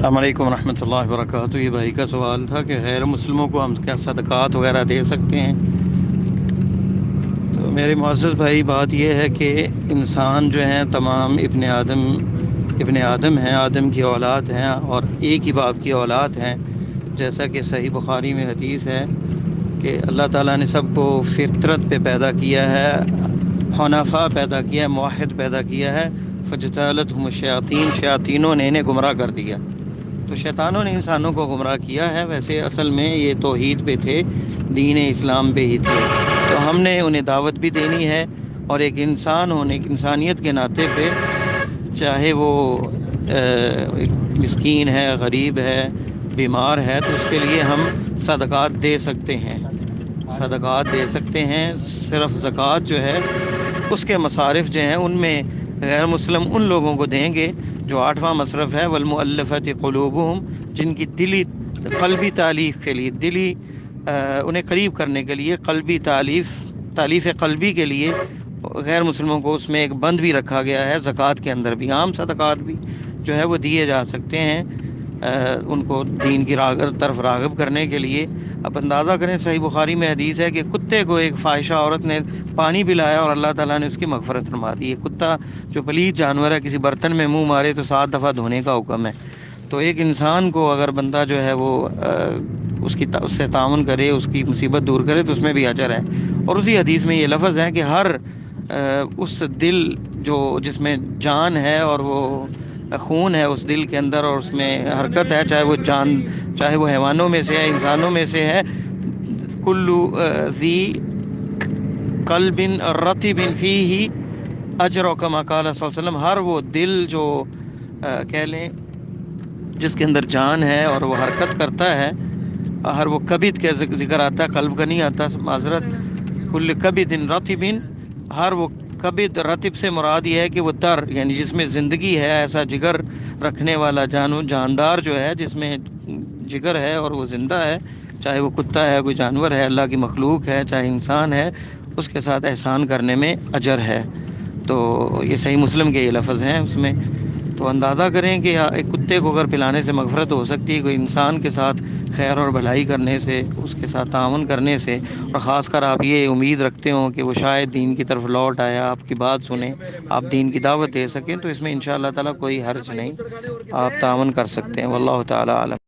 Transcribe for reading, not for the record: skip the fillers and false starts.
السلام علیکم ورحمۃ اللہ وبرکاتہ۔ یہ بھائی کا سوال تھا کہ غیر مسلموں کو ہم کیا صدقات وغیرہ دے سکتے ہیں؟ تو میرے معزز بھائی، بات یہ ہے کہ انسان جو ہیں تمام ابن آدم ہیں، آدم کی اولاد ہیں اور ایک ہی باپ کی اولاد ہیں، جیسا کہ صحیح بخاری میں حدیث ہے کہ اللہ تعالیٰ نے سب کو فطرت پہ پیدا کیا ہے، حنفاء پیدا کیا ہے، موحد پیدا کیا ہے۔ فجتالتہم الشیاطین، شیاطینوں نے انہیں گمراہ کر دیا۔ تو شیطانوں نے انسانوں کو گمراہ کیا ہے، ویسے اصل میں یہ توحید پہ تھے، دین اسلام پہ ہی تھے۔ تو ہم نے انہیں دعوت بھی دینی ہے، اور ایک انسان ہونے، انسانیت کے ناطے پہ، چاہے وہ ایک مسکین ہے، غریب ہے، بیمار ہے، تو اس کے لیے ہم صدقات دے سکتے ہیں، صدقات دے سکتے ہیں۔ صرف زکوٰۃ جو ہے اس کے مصارف جو ہیں ان میں غیر مسلم ان لوگوں کو دیں گے جو 8واں مصرف ہے، والمؤلفۃ قلوبہم، جن کی قلبی تالیف کے لیے، انہیں قریب کرنے کے لیے، تالیف قلبی کے لیے غیر مسلموں کو اس میں ایک بند بھی رکھا گیا ہے۔ زکوٰۃ کے اندر بھی عام صدقات بھی جو ہے وہ دیے جا سکتے ہیں، ان کو دین کی طرف راغب کرنے کے لیے۔ اب اندازہ کریں، صحیح بخاری میں حدیث ہے کہ کتے کو ایک فاحشہ عورت نے پانی پلایا اور اللہ تعالیٰ نے اس کی مغفرت فرما دی۔ کتا جو پلید جانور ہے، کسی برتن میں منہ مارے تو 7 دفعہ دھونے کا حکم ہے۔ تو ایک انسان کو اگر بندہ جو ہے وہ اس سے تعاون کرے، اس کی مصیبت دور کرے، تو اس میں بھی اجر ہے۔ اور اسی حدیث میں یہ لفظ ہے کہ ہر اس دل جس میں جان ہے اور وہ خون ہے اس دل کے اندر، اور اس میں حرکت ہے، چاہے وہ حیوانوں میں سے ہے، انسانوں میں سے ہے، کلو ذی قلب رطب فیہ اجر، کما قال صلی اللہ علیہ وسلم، ہر وہ دل جو کہہ لیں جس کے اندر جان ہے اور وہ حرکت کرتا ہے، ہر وہ کبد کا ذکر آتا ہے، قلب کا نہیں آتا، معذرت، کل کبد رطب، ہر وہ کبد، رطب سے مراد یہ ہے کہ وہ تر، یعنی جس میں زندگی ہے، ایسا جگر رکھنے والا جاندار جو ہے جس میں جگر ہے اور وہ زندہ ہے، چاہے وہ کتا ہے، کوئی جانور ہے، اللہ کی مخلوق ہے، چاہے انسان ہے، اس کے ساتھ احسان کرنے میں اجر ہے۔ تو یہ صحیح مسلم کے یہ لفظ ہیں اس میں۔ تو اندازہ کریں کہ ایک کتے کو اگر پلانے سے مغفرت ہو سکتی ہے، کوئی انسان کے ساتھ خیر اور بھلائی کرنے سے، اس کے ساتھ تعاون کرنے سے، اور خاص کر آپ یہ امید رکھتے ہوں کہ وہ شاید دین کی طرف لوٹ آیا، آپ کی بات سنیں، آپ دین کی دعوت دے سکیں، تو اس میں انشاءاللہ تعالیٰ کوئی حرج نہیں، آپ تعاون کر سکتے ہیں۔ واللہ تعالیٰ عالم۔